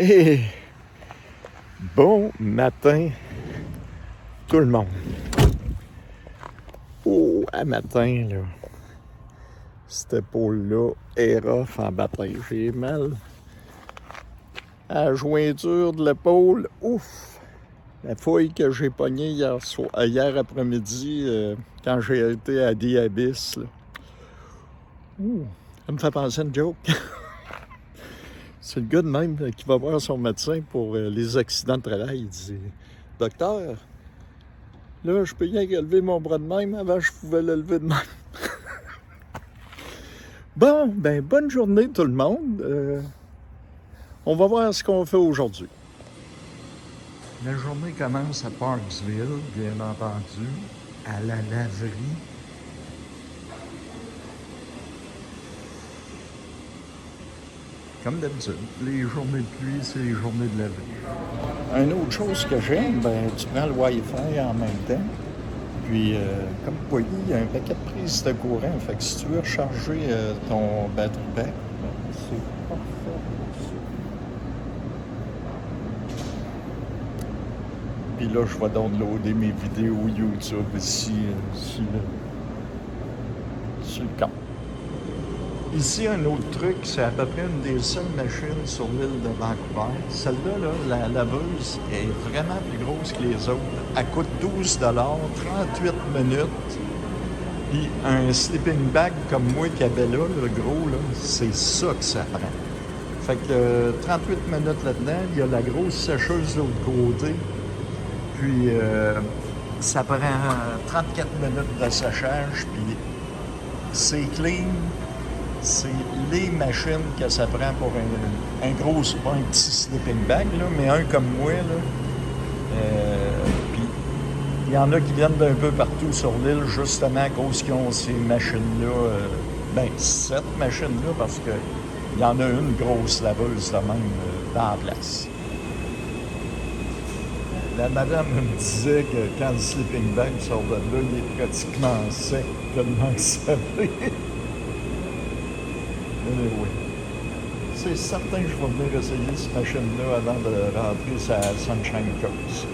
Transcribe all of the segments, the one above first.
Et bon matin, tout le monde. Oh, à matin, là, cette épaule-là est rough en bataille. J'ai mal à la jointure de l'épaule. Ouf! La fouille que j'ai pognée hier après-midi quand j'ai été à The Abyss. Là. Ouh, ça me fait penser à une joke. C'est le gars de même qui va voir son médecin pour les accidents de travail. Il dit « Docteur, là, je peux rien lever mon bras de même. Avant, je pouvais le lever de même. » Bon, ben bonne journée tout le monde. On va voir ce qu'on fait aujourd'hui. La journée commence à Parksville, bien entendu, à la laverie. Comme d'habitude, les journées de pluie, c'est les journées de laverie. Une autre chose que j'aime, ben tu prends le Wi-Fi en même temps. Puis, comme vous voyez, il y a un paquet de prises de courant. Fait que si tu veux recharger ton battery pack, c'est parfait pour ça. Puis là, je vais downloader mes vidéos YouTube ici, sur le camp. Ici, un autre truc, c'est à peu près une des seules machines sur l'île de Vancouver. Celle-là, là, la laveuse, est vraiment plus grosse que les autres. Elle coûte 12 $, 38 minutes. Puis un sleeping bag comme moi qui avait là, le gros, là, c'est ça que ça prend. Fait que 38 minutes là-dedans, il y a la grosse sécheuse de l'autre côté. Puis ça prend 34 minutes de séchage, puis c'est clean. C'est les machines que ça prend pour un gros, pas un petit sleeping bag, là, mais un comme moi. Puis il y en a qui viennent d'un peu partout sur l'île, justement à cause qu'ils ont ces machines-là. Cette machine-là, parce qu'il y en a une grosse laveuse de même dans la place. La madame me disait que quand le sleeping bag sort de là, il est pratiquement sec, tellement serré. Oui. C'est certain que je vais venir essayer cette machine-là avant de rentrer sa Sunshine Coast.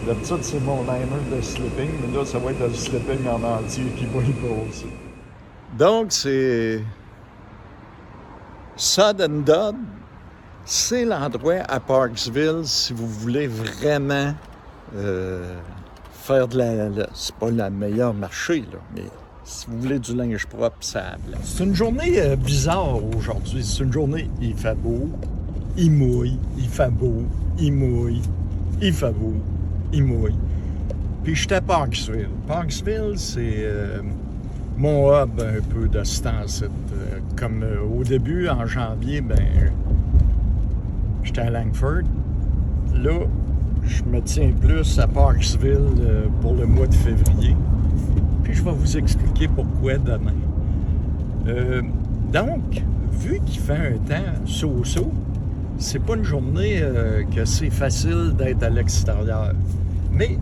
D'habitude, c'est mon liner de slipping, mais là, ça va être le slipping en entier qui va y passer. Donc, c'est Sod & Dodd. C'est l'endroit à Parksville si vous voulez vraiment faire de la... C'est pas le meilleur marché, là, mais... Si vous voulez du linge propre, ça place. C'est une journée bizarre aujourd'hui. C'est une journée, il fait beau, il mouille, il fait beau, il mouille, il fait beau, il mouille. Puis j'étais à Parksville. Parksville, c'est mon hub un peu de ce temps-ci. Comme au début, en janvier, j'étais à Langford. Là, je me tiens plus à Parksville pour le mois de février. Puis je vais vous expliquer pourquoi demain. Donc, vu qu'il fait un temps so-so, c'est pas une journée que c'est facile d'être à l'extérieur. Mais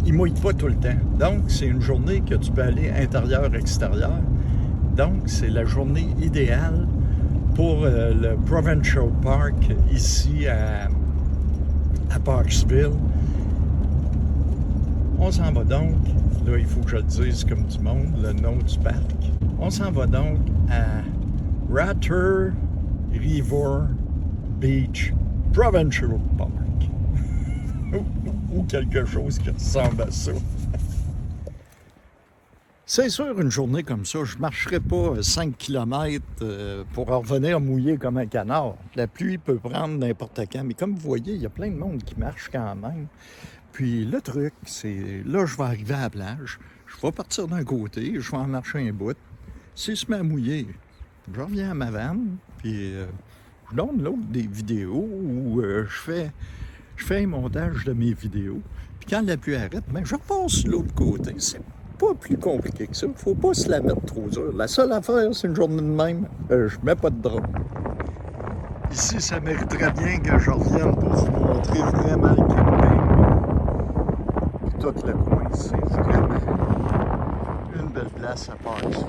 il mouille pas tout le temps. Donc, c'est une journée que tu peux aller intérieur-extérieur. Donc, c'est la journée idéale pour le Provincial Park ici à Parksville. On s'en va donc, là il faut que je le dise comme du monde, le nom du parc. On s'en va donc à Ratter River Beach Provincial Park. ou quelque chose qui ressemble à ça. C'est sûr, une journée comme ça, je ne marcherai pas 5 km pour revenir mouillé comme un canard. La pluie peut prendre n'importe quand, mais comme vous voyez, il y a plein de monde qui marche quand même. Puis le truc, c'est là, je vais arriver à la plage, je vais partir d'un côté, je vais en marcher un bout. Si je me mets à mouiller, je reviens à ma vanne, puis je donne l'autre des vidéos où je fais un montage de mes vidéos. Puis quand la pluie arrête, je repasse de l'autre côté. C'est pas plus compliqué que ça. Faut pas se la mettre trop dure. La seule affaire, c'est une journée de même, je mets pas de drap. Ici, ça mériterait bien que je revienne pour vous montrer vraiment le camping. Tout le coin, c'est vraiment une belle place à Parksville.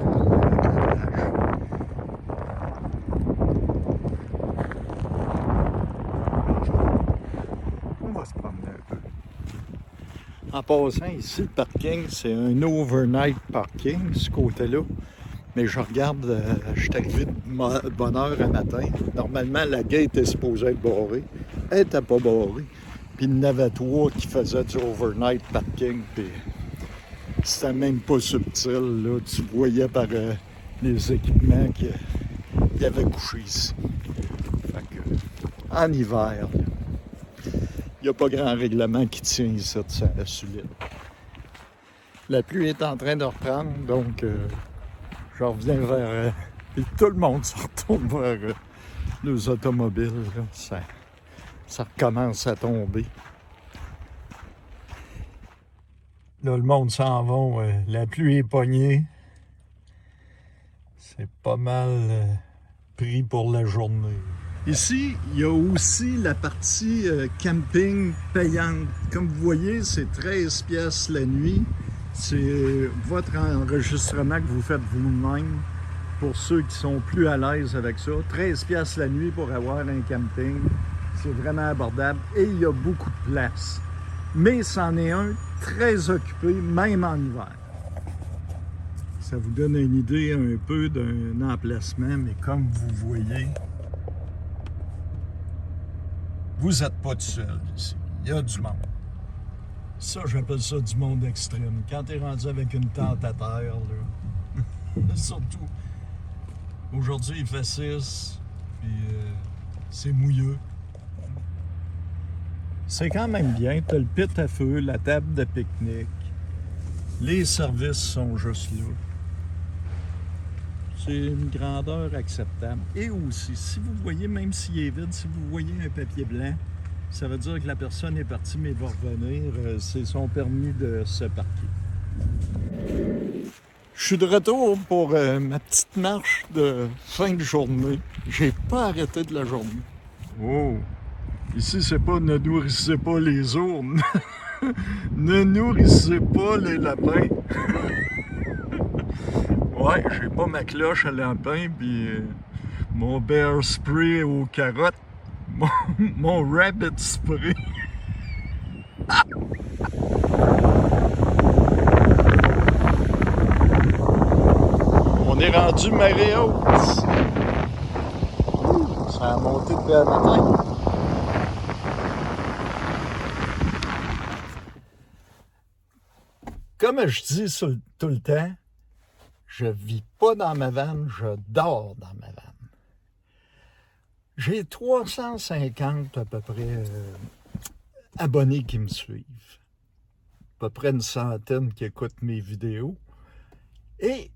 En passant, ici, le parking, c'est un overnight parking, ce côté-là. Mais je regarde, je suis arrivé de bonne heure un matin. Normalement, la gate est supposée être barrée. Elle n'était pas barrée. Puis il y en avait 3 qui faisaient du overnight parking. Puis c'était même pas subtil, là. Tu voyais par les équipements qu'il y avait couché ici. Fait que, en hiver, il n'y a pas grand règlement qui tient ici sur la Sulite. La pluie est en train de reprendre, donc je reviens vers... et tout le monde se retourne vers les automobiles. Là. Ça recommence à tomber. Là, le monde s'en va. La pluie est pognée. C'est pas mal pris pour la journée. Ici, il y a aussi la partie camping payante. Comme vous voyez, c'est 13 piastres la nuit. C'est votre enregistrement que vous faites vous-même. Pour ceux qui sont plus à l'aise avec ça, 13 piastres la nuit pour avoir un camping. C'est vraiment abordable et il y a beaucoup de place. Mais c'en est un très occupé, même en hiver. Ça vous donne une idée un peu d'un emplacement, mais comme vous voyez, vous n'êtes pas tout seul ici. Il y a du monde. Ça, j'appelle ça du monde extrême. Quand tu es rendu avec une tente à terre, là, surtout, aujourd'hui, il fait 6, puis c'est mouilleux. C'est quand même bien. Tu as le pit à feu, la table de pique-nique. Les services sont juste là. C'est une grandeur acceptable. Et aussi, si vous voyez, même s'il est vide, si vous voyez un papier blanc, ça veut dire que la personne est partie mais va revenir. C'est son permis de se parquer. Je suis de retour pour ma petite marche de fin de journée. J'ai pas arrêté de la journée. Oh! Ici, c'est pas « ne nourrissez pas les ournes ». Ne nourrissez pas les lapins. Ouais, j'ai pas ma cloche à lapin, puis mon bear spray aux carottes. Mon rabbit spray. On est rendu marée haute. Ça a monté depuis le matin. Comme je dis tout le temps, je vis pas dans ma vanne, je dors dans ma vanne. J'ai 350 à peu près abonnés qui me suivent. À peu près une centaine qui écoutent mes vidéos. Et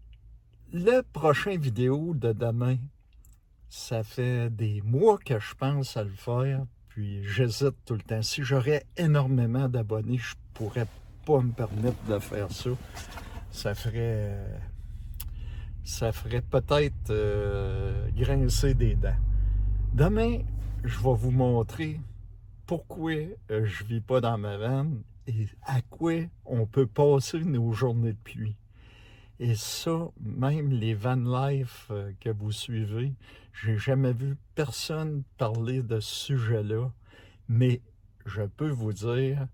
le prochain vidéo de demain, ça fait des mois que je pense à le faire, puis j'hésite tout le temps. Si j'aurais énormément d'abonnés, je pourrais pas me permettre de faire ça. Ça ferait peut-être grincer des dents. Demain, je vais vous montrer pourquoi je vis pas dans ma vanne et à quoi on peut passer nos journées de pluie. Et ça, même les van life que vous suivez, j'ai jamais vu personne parler de ce sujet-là, mais je peux vous dire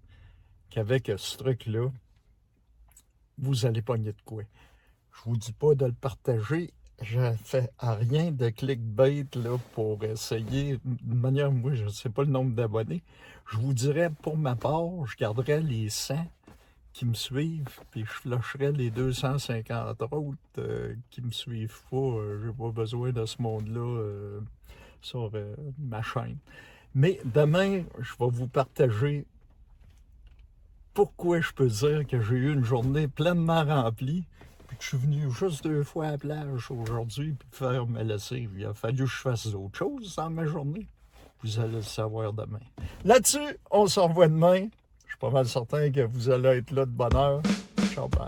qu'avec ce truc-là, vous allez pogner de quoi. Je vous dis pas de le partager, je fais rien de clickbait là, pour essayer. De manière, moi, je ne sais pas le nombre d'abonnés. Je vous dirais, pour ma part, je garderais les 100 qui me suivent, puis je flusherais les 250 autres qui me suivent pas. J'ai pas besoin de ce monde-là sur ma chaîne. Mais demain, je vais vous partager pourquoi je peux dire que j'ai eu une journée pleinement remplie, puis que je suis venu juste 2 fois à la plage aujourd'hui, puis faire ma lessive. Il a fallu que je fasse d'autres choses dans ma journée. Vous allez le savoir demain. Là-dessus, on se revoit demain. Je suis pas mal certain que vous allez être là de bonne heure. Ciao, bye.